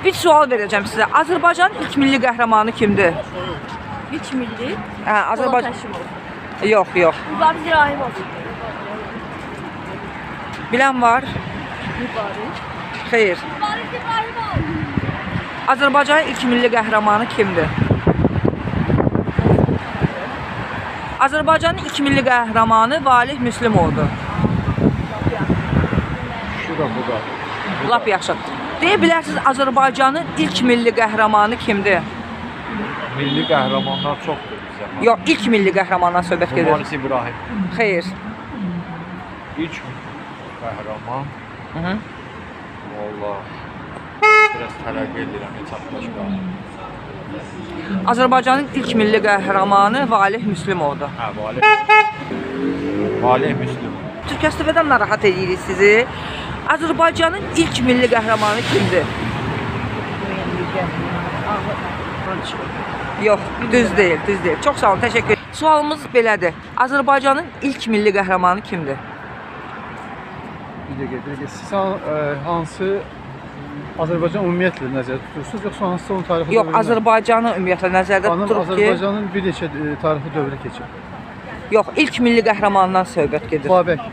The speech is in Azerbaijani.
Bir sual vereceğim size. Azərbaycanın ilk milli qəhrəmanı kimdir? İlk milli. Hə, Azərbaycan. Azərbaycan. Yox, yox. Mübariz İbrahimov. Bilən var? Mübariz. Xeyr. Mübariz İbrahimov. Azərbaycanın ilk milli qəhrəmanı kimdir? Azərbaycanın ilk milli qəhrəmanı Valih Müslümovdur. Şu da bu da. Lap yaxşı. Deyə bilərsiniz Azərbaycanın ilk milli qəhrəmanı kimdir? Milli qəhrəmanlar çoxdur bizə. Yox, ilk milli qəhrəmandan söhbət gedir. Mübariz İbrahim. Xeyr. İlk qəhrəman. Hı. Vallahi. Biraz tərəqqi edirəm, çatlaşqa. Azərbaycanın ilk milli qəhrəmanı Valih Müslümovdur. Hə, Valih. Valih Müslüm. Türk STV-dən narahat edirik sizi. Azərbaycanın ilk milli qəhrəmanı kimdir? Yox, düz deyil, düz deyil. Çox sağ olun, təşəkkür ederim. Sualımız belədir. Azərbaycanın ilk milli qəhrəmanı kimdir? Bir dəqiqə. Siz hansı Azərbaycan ümumiyyətlə nəzərdə tutursunuz, yoxsa hansısa onun tarixi Yox, Azərbaycanı ümumiyyətlə nəzərdə tuturuq ki... Azərbaycanın bir neçə tarixi dövrü keçib. Yox, ilk milli qəhrəmandan söhbət gedir. Babək.